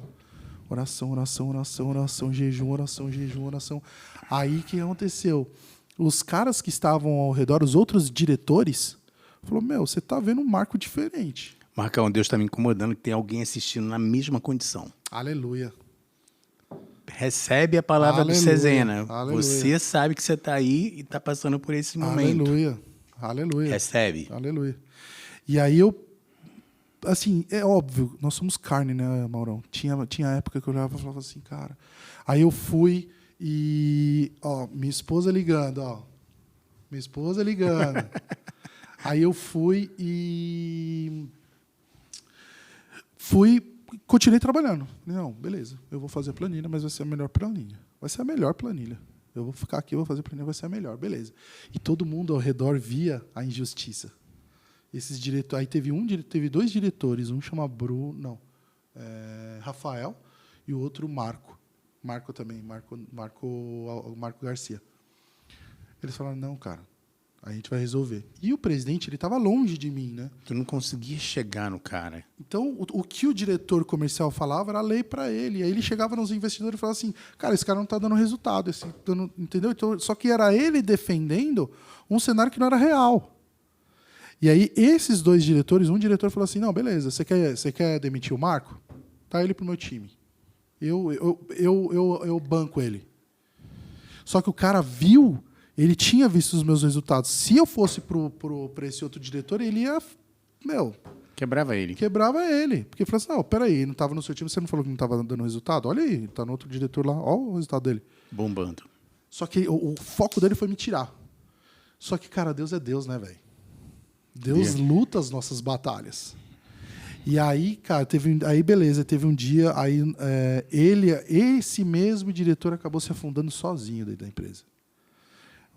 Speaker 2: Oração, oração, oração, oração, jejum, oração, jejum, oração. Aí, o que aconteceu? Os caras que estavam ao redor, os outros diretores, falaram, você tá vendo um Marco diferente.
Speaker 1: Marcão, Deus está me incomodando que tem alguém assistindo na mesma condição.
Speaker 2: Aleluia.
Speaker 1: Recebe a palavra
Speaker 2: Aleluia.
Speaker 1: do Cezena.
Speaker 2: Aleluia.
Speaker 1: Você sabe que você está aí e está passando por esse momento.
Speaker 2: Aleluia. Aleluia.
Speaker 1: Recebe.
Speaker 2: Aleluia. E aí assim, é óbvio, nós somos carne, né, Maurão? Tinha época que eu olhava e falava assim, cara. Aí eu fui e, minha esposa ligando, Minha esposa ligando. Aí eu fui e continuei trabalhando. Não, beleza, eu vou fazer a planilha, mas vai ser a melhor planilha. Vai ser a melhor planilha. Eu vou ficar aqui, vou fazer a planilha, vai ser a melhor, beleza. E todo mundo ao redor via a injustiça. Esses diretores, aí teve 2 diretores, um chama Rafael e o outro Marco também, Marco Garcia. Eles falaram, não, cara, a gente vai resolver. E o presidente, ele estava longe de mim, né?
Speaker 1: Tu não conseguia chegar no cara.
Speaker 2: Então, o que o diretor comercial falava era lei para ele. Aí ele chegava nos investidores e falava assim, cara, esse cara não está dando resultado, entendeu? Então, só que era ele defendendo um cenário que não era real. E aí, esses 2 diretores, um diretor falou assim, não, beleza, você quer demitir o Marco? Tá ele pro meu time. Eu banco ele. Só que o cara viu, ele tinha visto os meus resultados. Se eu fosse para esse outro diretor, ele ia...
Speaker 1: Quebrava ele.
Speaker 2: Quebrava ele. Porque falou assim, peraí, ele não estava no seu time, você não falou que não estava dando resultado? Olha aí, está no outro diretor lá, olha o resultado dele.
Speaker 1: Bombando.
Speaker 2: Só que o foco dele foi me tirar. Só que, cara, Deus é Deus, né, velho? Deus luta as nossas batalhas. E aí, cara, beleza, teve um dia, aí esse mesmo diretor acabou se afundando sozinho dentro da empresa.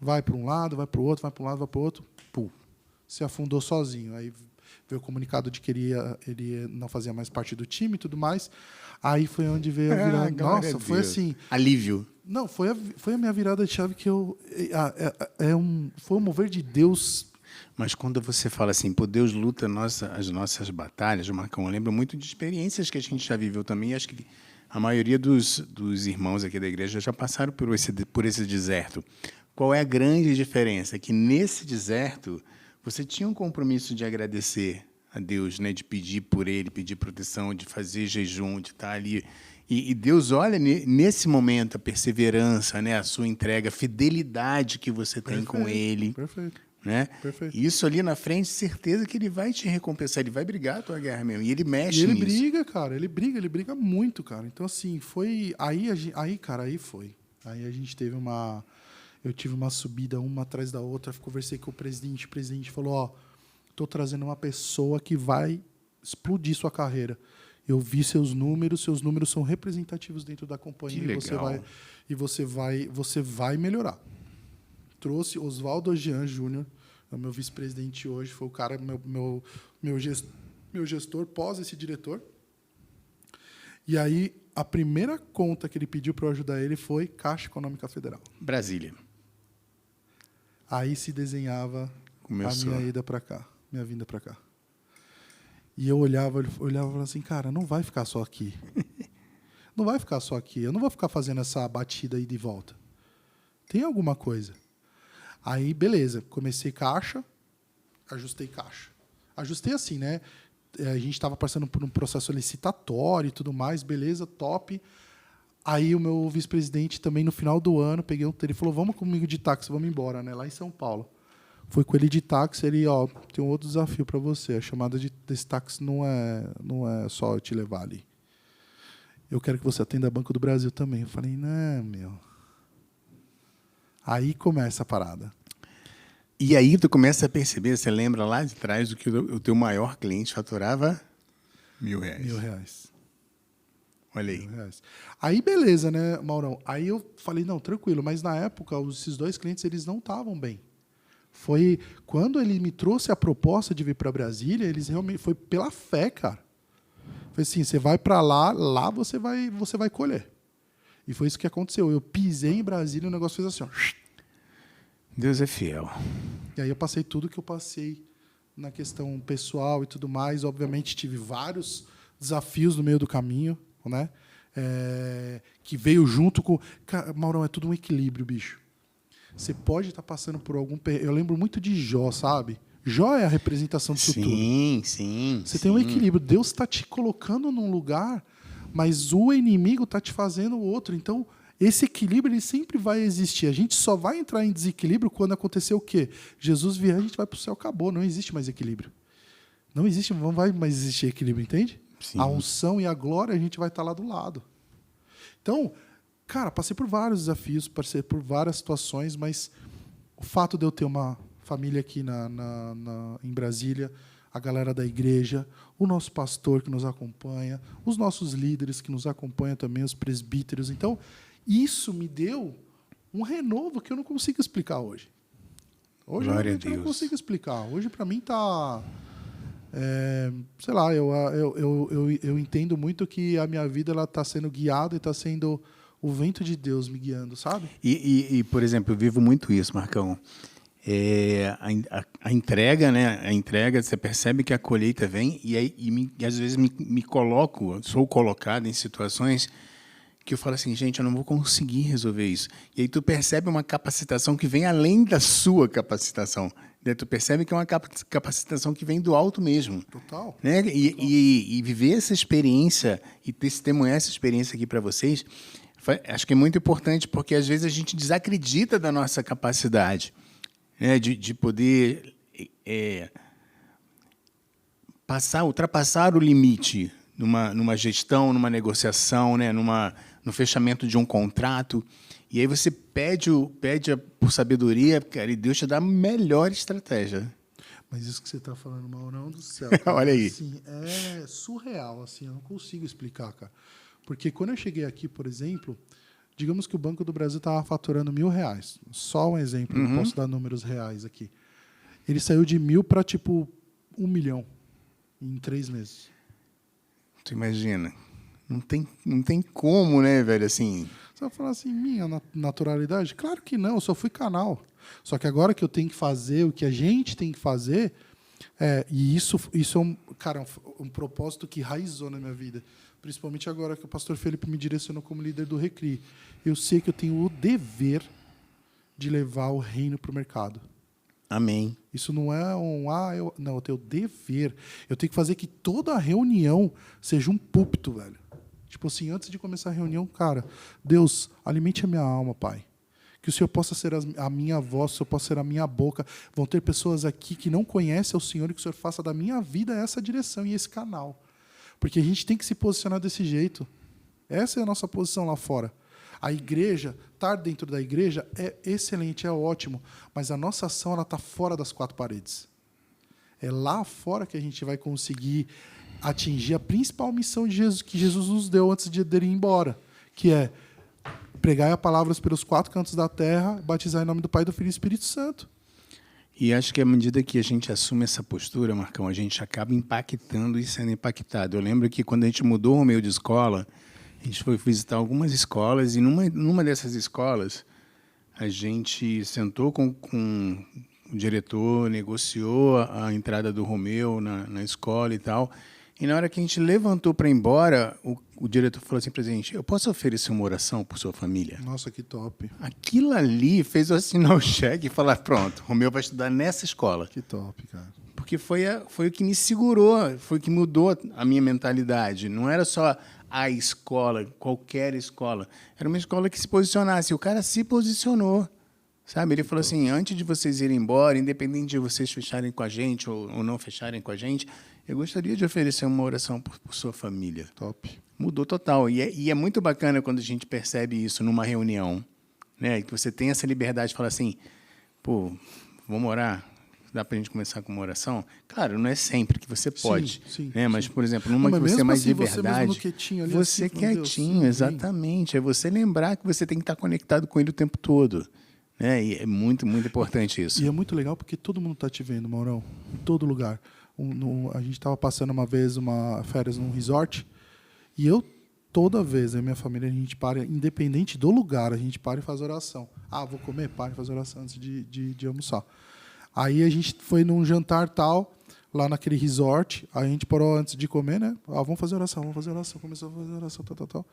Speaker 2: Vai para um lado, vai para o outro, vai para um lado, vai para o outro, pum, se afundou sozinho. Aí veio o comunicado de que ele não fazia mais parte do time e tudo mais. Aí foi onde veio a virada. Nossa, foi assim.
Speaker 1: Alívio.
Speaker 2: Não, foi a minha virada de chave que foi um mover de Deus.
Speaker 1: Mas quando você fala assim, pô, Deus luta as nossas batalhas, Marcão, eu lembro muito de experiências que a gente já viveu também. Acho que a maioria dos irmãos aqui da igreja já passaram por esse deserto. Qual é a grande diferença? Que nesse deserto você tinha um compromisso de agradecer a Deus, né? De pedir por Ele, pedir proteção, de fazer jejum, de estar ali. E Deus olha nesse momento a perseverança, né? A sua entrega, a fidelidade que você tem com Ele.
Speaker 2: Perfeito.
Speaker 1: Né?
Speaker 2: Perfeito.
Speaker 1: Isso ali na frente, certeza que ele vai te recompensar, ele vai brigar a tua guerra mesmo. E ele mexe
Speaker 2: nisso.
Speaker 1: Ele
Speaker 2: briga, cara, ele briga muito, cara. Então, assim, foi... Aí, cara, aí foi. Aí a gente teve uma... Eu tive uma subida uma atrás da outra, conversei com o presidente falou, estou trazendo uma pessoa que vai explodir sua carreira. Eu vi seus números são representativos dentro da companhia.
Speaker 1: Que legal.
Speaker 2: E você vai melhorar. Trouxe Oswaldo Ojean Júnior, é o meu vice-presidente hoje, foi o cara, meu gestor pós esse diretor. E aí, a primeira conta que ele pediu para eu ajudar ele foi Caixa Econômica Federal.
Speaker 1: Brasília.
Speaker 2: Aí se desenhava
Speaker 1: Começou.
Speaker 2: Minha ida para cá, minha vinda para cá. E eu olhava e falava assim, cara, não vai ficar só aqui. Não vai ficar só aqui. Eu não vou ficar fazendo essa batida aí de volta. Tem alguma coisa. Aí, beleza. Comecei caixa, ajustei caixa. Ajustei assim, né? A gente estava passando por um processo licitatório e tudo mais, beleza, top. Aí o meu vice-presidente também, no final do ano, peguei ele falou, vamos comigo de táxi, vamos embora, né? Lá em São Paulo. Fui com ele de táxi, ele, tem um outro desafio para você. A chamada desse táxi não é só eu te levar ali. Eu quero que você atenda Banco do Brasil também. Eu falei, não, meu. Aí começa a parada.
Speaker 1: E aí tu começa a perceber, você lembra lá de trás do que o teu maior cliente faturava? R$ 1.000.
Speaker 2: R$ 1.000.
Speaker 1: Olha aí.
Speaker 2: R$ 1.000. Aí, beleza, né, Maurão? Aí eu falei, não, tranquilo. Mas na época, esses 2 clientes, eles não estavam bem. Foi quando ele me trouxe a proposta de vir para Brasília, eles realmente foi pela fé, cara. Foi assim, você vai para lá você vai colher. E foi isso que aconteceu. Eu pisei em Brasília e o negócio fez assim, ó.
Speaker 1: Deus é fiel.
Speaker 2: E aí eu passei tudo que eu passei na questão pessoal e tudo mais. Obviamente tive vários desafios no meio do caminho, né? Que veio junto com... Cara, Maurão, é tudo um equilíbrio, bicho. Você pode estar passando por algum... Eu lembro muito de Jó, sabe? Jó é a representação disso tudo.
Speaker 1: Sim.
Speaker 2: Você tem um equilíbrio. Deus está te colocando num lugar, mas o inimigo está te fazendo outro. Então, esse equilíbrio ele sempre vai existir. A gente só vai entrar em desequilíbrio quando acontecer o quê? Jesus vier, a gente vai para o céu, acabou. Não existe mais equilíbrio. Não vai mais existir equilíbrio, entende?
Speaker 1: Sim.
Speaker 2: A unção e a glória, a gente vai estar lá do lado. Então, cara, passei por vários desafios, passei por várias situações, mas o fato de eu ter uma família aqui em Brasília, a galera da igreja, o nosso pastor que nos acompanha, os nossos líderes que nos acompanham também, os presbíteros. Então, isso me deu um renovo que eu não consigo explicar hoje. Hoje
Speaker 1: Glória
Speaker 2: eu não consigo explicar. Hoje, para mim, está... sei lá, eu entendo muito que a minha vida está sendo guiada e está sendo o vento de Deus me guiando, sabe?
Speaker 1: E, por exemplo, eu vivo muito isso, Marcão. A entrega, né? A entrega, você percebe que a colheita vem e às vezes me sou colocado em situações que eu falo assim, gente, eu não vou conseguir resolver isso. E aí tu percebe uma capacitação que vem além da sua capacitação. Né? Tu percebe que é uma capacitação que vem do alto mesmo.
Speaker 2: Total.
Speaker 1: Né? E viver essa experiência e testemunhar essa experiência aqui para vocês, acho que é muito importante, porque às vezes a gente desacredita da nossa capacidade, né? de poder ultrapassar o limite numa gestão, numa negociação, né? No fechamento de um contrato. E aí você pede por sabedoria, cara, e Deus te dá a melhor estratégia.
Speaker 2: Mas isso que você está falando, Maurão do céu.
Speaker 1: Olha aí.
Speaker 2: Assim, é surreal, assim, eu não consigo explicar, cara. Porque quando eu cheguei aqui, por exemplo, digamos que o Banco do Brasil estava faturando R$ 1.000. Só um exemplo, não posso dar números reais aqui. Ele saiu de 1.000 para, tipo, 1 milhão em 3 meses.
Speaker 1: Tu imagina? Não tem como, né, velho, assim...
Speaker 2: Você vai falar assim, minha naturalidade? Claro que não, eu só fui canal. Só que agora que eu tenho que fazer o que a gente tem que fazer, e isso é um propósito que raizou na minha vida. Principalmente agora que o pastor Felipe me direcionou como líder do Recri. Eu sei que eu tenho o dever de levar o reino para o mercado.
Speaker 1: Amém.
Speaker 2: Isso não é não, eu tenho o dever. Eu tenho que fazer que toda a reunião seja um púlpito, velho. Tipo assim, antes de começar a reunião, cara, Deus, alimente a minha alma, Pai. Que o Senhor possa ser a minha voz, o Senhor possa ser a minha boca. Vão ter pessoas aqui que não conhecem o Senhor e que o Senhor faça da minha vida essa direção e esse canal. Porque a gente tem que se posicionar desse jeito. Essa é a nossa posição lá fora. A igreja, estar dentro da igreja é excelente, é ótimo, mas a nossa ação está fora das 4 paredes. É lá fora que a gente vai conseguir atingir a principal missão de Jesus, que Jesus nos deu antes de ir embora, que é pregar a palavra pelos 4 cantos da terra, batizar em nome do Pai, do Filho e do Espírito Santo.
Speaker 1: E acho que à medida que a gente assume essa postura, Marcão, a gente acaba impactando e sendo impactado. Eu lembro que quando a gente mudou o meio de escola, a gente foi visitar algumas escolas e numa dessas escolas a gente sentou com o diretor, negociou a entrada do Romeu na escola e tal. E na hora que a gente levantou para ir embora, o diretor falou assim para a gente, eu posso oferecer uma oração por sua família?
Speaker 2: Nossa, que top.
Speaker 1: Aquilo ali fez eu assinar o cheque e falar, pronto, o Romeu vai estudar nessa escola.
Speaker 2: Que top, cara.
Speaker 1: Porque foi o que me segurou, foi o que mudou a minha mentalidade. Não era só a escola, qualquer escola. Era uma escola que se posicionasse. O cara se posicionou. Sabe? Ele falou assim, antes de vocês irem embora, independente de vocês fecharem com a gente ou não fecharem com a gente, eu gostaria de oferecer uma oração por sua família.
Speaker 2: Top.
Speaker 1: Mudou total. E é muito bacana quando a gente percebe isso numa reunião. né? Que você tem essa liberdade de falar assim, pô, vamos orar? Dá para a gente começar com uma oração? Claro, não é sempre que você pode,
Speaker 2: sim,
Speaker 1: né? Mas, por exemplo, numa
Speaker 2: não,
Speaker 1: que
Speaker 2: mas
Speaker 1: você é mais
Speaker 2: assim,
Speaker 1: liberdade,
Speaker 2: você quietinho, ali,
Speaker 1: você
Speaker 2: assim, falando,
Speaker 1: quietinho,
Speaker 2: Deus,
Speaker 1: exatamente. É você lembrar que você tem que estar conectado com ele o tempo todo, né? E é muito, muito importante isso.
Speaker 2: E é muito legal porque todo mundo está te vendo, Maurão, em todo lugar. A gente estava passando uma vez uma férias num resort e toda vez, a minha família, a gente para, independente do lugar, a gente para e faz oração. Ah, vou comer? Para e faz oração antes de almoçar. Aí a gente foi num jantar tal, lá naquele resort, a gente parou antes de comer, né? Ah, vamos fazer oração. Começou a fazer oração, tal.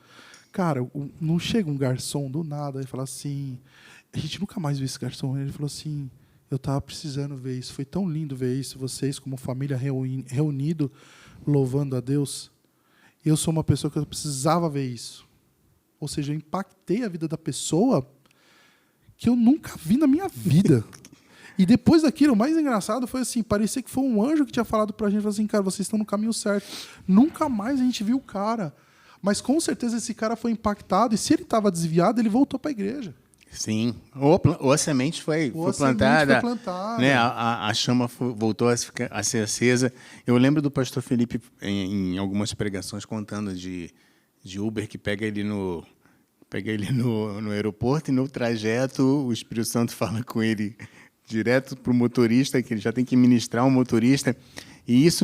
Speaker 2: Cara, não chega um garçom do nada e fala assim... A gente nunca mais viu esse garçom. Ele falou assim, eu estava precisando ver isso. Foi tão lindo ver isso, vocês como família reunido, louvando a Deus. Eu sou uma pessoa que eu precisava ver isso. Ou seja, eu impactei a vida da pessoa que eu nunca vi na minha vida. E depois daquilo, o mais engraçado foi assim, parecia que foi um anjo que tinha falado pra gente, falou assim, cara, vocês estão no caminho certo. Nunca mais a gente viu o cara. Mas com certeza esse cara foi impactado, e se ele estava desviado, ele voltou para a igreja.
Speaker 1: Sim. Ou a semente foi plantada. Né? A chama voltou a ser acesa. Eu lembro do pastor Felipe, em algumas pregações, contando de Uber, que pega ele no aeroporto, e no trajeto o Espírito Santo fala com ele direto para o motorista, que ele já tem que ministrar um motorista. E isso,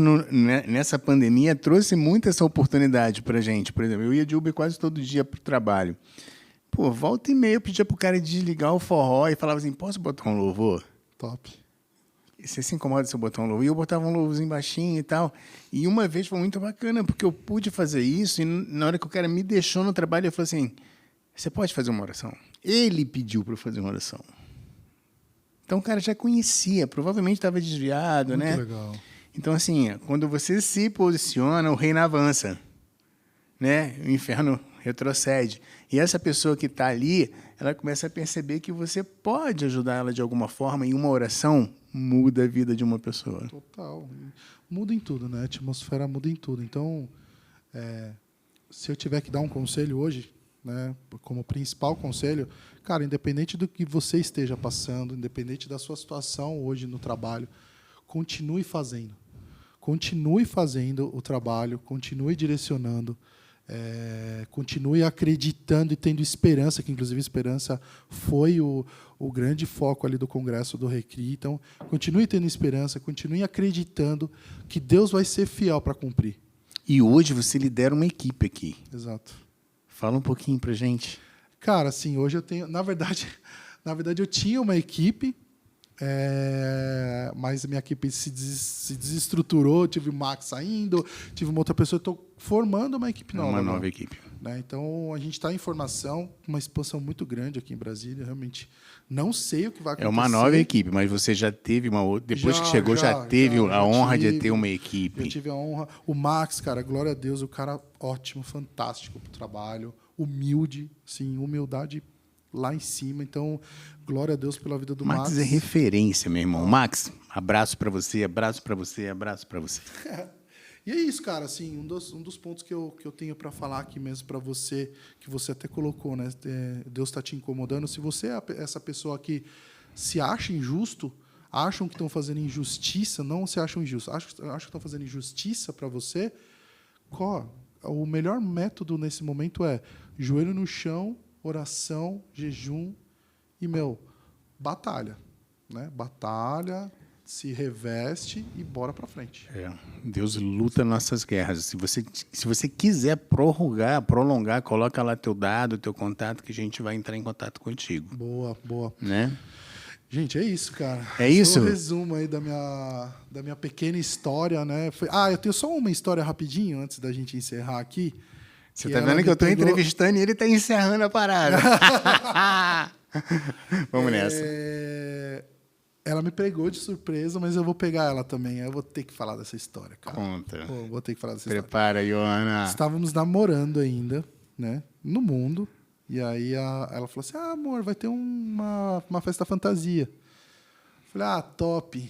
Speaker 1: nessa pandemia, trouxe muito essa oportunidade para a gente. Por exemplo, eu ia de Uber quase todo dia para o trabalho. Pô, volta e meia eu pedia para o cara desligar o forró e falava assim, posso botar um louvor?
Speaker 2: Top.
Speaker 1: E você se incomoda se eu botar um louvor? E eu botava um louvorzinho baixinho e tal. E uma vez foi muito bacana, porque eu pude fazer isso, e na hora que o cara me deixou no trabalho, eu falei assim, você pode fazer uma oração? Ele pediu para eu fazer uma oração. Então o cara já conhecia, provavelmente estava desviado,
Speaker 2: muito
Speaker 1: né?
Speaker 2: Muito legal.
Speaker 1: Então, assim, quando você se posiciona, o reino avança, né? O inferno retrocede. E essa pessoa que está ali, ela começa a perceber que você pode ajudar ela de alguma forma, e uma oração muda a vida de uma pessoa.
Speaker 2: Total. Muda em tudo, né? A atmosfera muda em tudo. Então, se eu tiver que dar um conselho hoje, né, como principal conselho, cara, independente do que você esteja passando, independente da sua situação hoje no trabalho, continue fazendo. Continue fazendo o trabalho, continue direcionando, continue acreditando e tendo esperança, que inclusive esperança foi o grande foco ali do Congresso do Recri. Então, continue tendo esperança, continue acreditando que Deus vai ser fiel para cumprir.
Speaker 1: E hoje você lidera uma equipe aqui.
Speaker 2: Exato.
Speaker 1: Fala um pouquinho pra gente.
Speaker 2: Cara, assim, hoje eu tenho... Na verdade eu tinha uma equipe, mas a minha equipe se desestruturou, tive o Max saindo, tive uma outra pessoa, estou formando uma equipe nova.
Speaker 1: Uma nova equipe.
Speaker 2: Né? Então, a gente está em formação, uma expansão muito grande aqui em Brasília, realmente não sei o que vai acontecer.
Speaker 1: É uma nova equipe, mas você já teve uma outra... Depois que chegou, já teve a honra de ter uma equipe.
Speaker 2: Eu tive a honra. O Max, cara, glória a Deus, o cara ótimo, fantástico pro trabalho, humilde, sim, humildade lá em cima. Então, glória a Deus pela vida do Max.
Speaker 1: Max é referência, meu irmão. Max, abraço para você, abraço para você, abraço para você.
Speaker 2: E é isso, cara. Assim, um dos pontos que eu tenho para falar aqui mesmo para você, que você até colocou, né? Deus está te incomodando. Se você é essa pessoa que se acha injusto, acham que estão fazendo injustiça, não se acham injustos, acham que estão fazendo injustiça para você, o melhor método nesse momento é joelho no chão, oração, jejum e, batalha. Né? Batalha, se reveste e bora para frente.
Speaker 1: Deus luta nossas guerras. Se você quiser prolongar, coloca lá teu dado, teu contato, que a gente vai entrar em contato contigo.
Speaker 2: Boa.
Speaker 1: Né?
Speaker 2: Gente, é isso, cara.
Speaker 1: É isso?
Speaker 2: Foi um resumo aí da minha pequena história, né? Eu tenho só uma história rapidinho, antes da gente encerrar aqui.
Speaker 1: Você tá vendo que eu estou entrevistando e ele está encerrando a parada. Vamos nessa.
Speaker 2: Ela me pegou de surpresa, mas eu vou pegar ela também. Eu vou ter que falar dessa história, cara.
Speaker 1: Conta.
Speaker 2: Vou ter que falar dessa
Speaker 1: Prepara,
Speaker 2: história.
Speaker 1: Ioana.
Speaker 2: Estávamos namorando ainda, né? No mundo. E aí ela falou assim, amor, vai ter uma festa fantasia. Falei, top.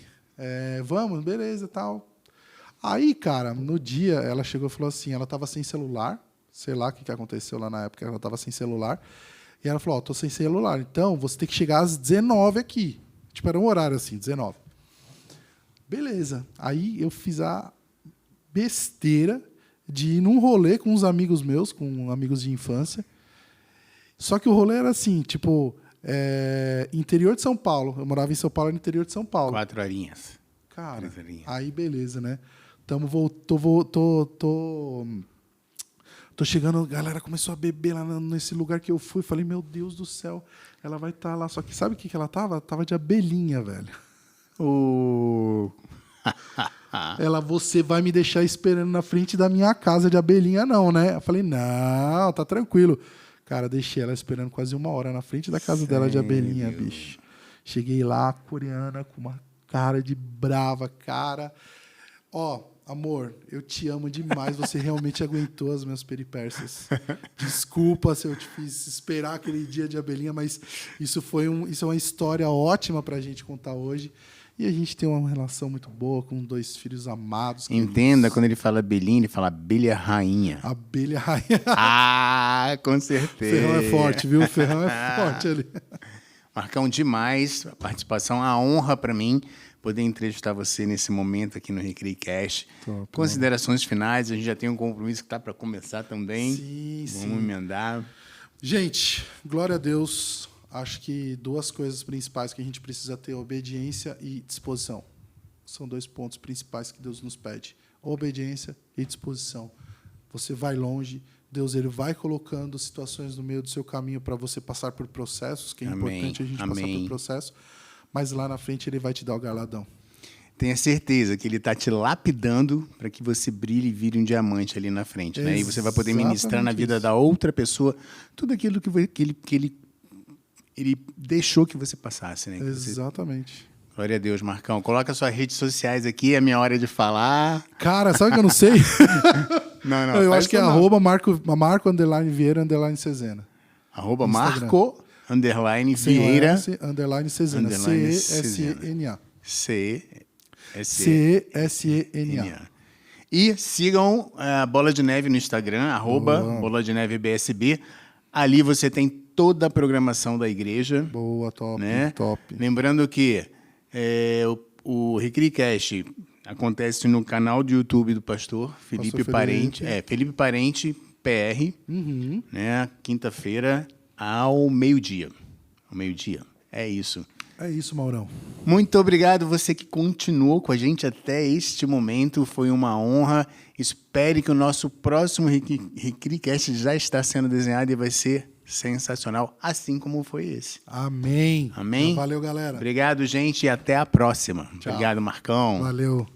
Speaker 2: Vamos, beleza, tal. Aí, cara, no dia, ela chegou e falou assim, ela estava sem celular. Sei lá o que aconteceu lá na época, ela estava sem celular. E ela falou, tô sem celular, então você tem que chegar às 19 aqui. Tipo, era um horário assim, 19. Beleza. Aí eu fiz a besteira de ir num rolê com uns amigos meus, com amigos de infância. Só que o rolê era assim, tipo, interior de São Paulo. Eu morava em São Paulo, no interior de São Paulo.
Speaker 1: 4 horinhas.
Speaker 2: Cara,
Speaker 1: 3 horinhas.
Speaker 2: aí beleza, né? Tô chegando, a galera começou a beber lá nesse lugar que eu fui. Falei, meu Deus do céu, ela vai estar lá. Só que sabe o que ela tava? Tava de abelhinha, velho. Ela, você vai me deixar esperando na frente da minha casa de abelhinha, não, né? Eu falei, não, tá tranquilo. Cara, deixei ela esperando quase 1 hora na frente da casa dela de abelhinha, bicho. Cheguei lá, coreana, com uma cara de brava, cara. Ó, amor, eu te amo demais. Você realmente aguentou as minhas peripécias. Desculpa se eu te fiz esperar aquele dia de abelhinha, mas isso é uma história ótima pra gente contar hoje. E a gente tem uma relação muito boa com 2 filhos amados.
Speaker 1: Entenda, quando ele fala abelhinha, ele fala abelha rainha.
Speaker 2: Abelha rainha.
Speaker 1: Ah, com certeza.
Speaker 2: Ferrão é forte, viu? Ferrão é forte ali.
Speaker 1: Marcão, demais a participação. A honra para mim poder entrevistar você nesse momento aqui no RecreaCast. Considerações finais, a gente já tem um compromisso que está para começar também.
Speaker 2: Sim.
Speaker 1: Vamos emendar.
Speaker 2: Gente, glória a Deus. Acho que 2 coisas principais que a gente precisa ter: obediência e disposição. São 2 pontos principais que Deus nos pede: obediência e disposição. Você vai longe, Deus ele vai colocando situações no meio do seu caminho para você passar por processos, que é importante a gente passar por processo, mas lá na frente ele vai te dar o galardão.
Speaker 1: Tenha certeza que ele está te lapidando para que você brilhe e vire um diamante ali na frente. Né? E você vai poder ministrar na vida da outra pessoa tudo aquilo que ele deixou que você passasse. Né?
Speaker 2: Exatamente.
Speaker 1: Glória a Deus, Marcão. Coloca suas redes sociais aqui, é minha hora de falar.
Speaker 2: Cara, sabe que eu não sei?
Speaker 1: Não,
Speaker 2: eu acho que é @Marco_Vieira_Cezena.
Speaker 1: @Marco_Vieira
Speaker 2: _Cezena. CESENA.
Speaker 1: CESENA. E sigam a Bola de Neve no Instagram, @Bola de Neve BSB. Ali você tem toda a programação da igreja.
Speaker 2: Boa, top,
Speaker 1: né?
Speaker 2: Top.
Speaker 1: Lembrando que o RecreaCast acontece no canal do YouTube do pastor Felipe Parente. Felipe Parente PR.
Speaker 2: Uhum.
Speaker 1: Né? Quinta-feira ao meio-dia. É isso.
Speaker 2: É isso, Maurão.
Speaker 1: Muito obrigado você que continuou com a gente até este momento. Foi uma honra. Espere que o nosso próximo RecreaCast já está sendo desenhado e vai ser sensacional, assim como foi esse.
Speaker 2: Amém.
Speaker 1: Amém?
Speaker 2: Valeu, galera.
Speaker 1: Obrigado, gente, e até a próxima.
Speaker 2: Tchau.
Speaker 1: Obrigado, Marcão.
Speaker 2: Valeu.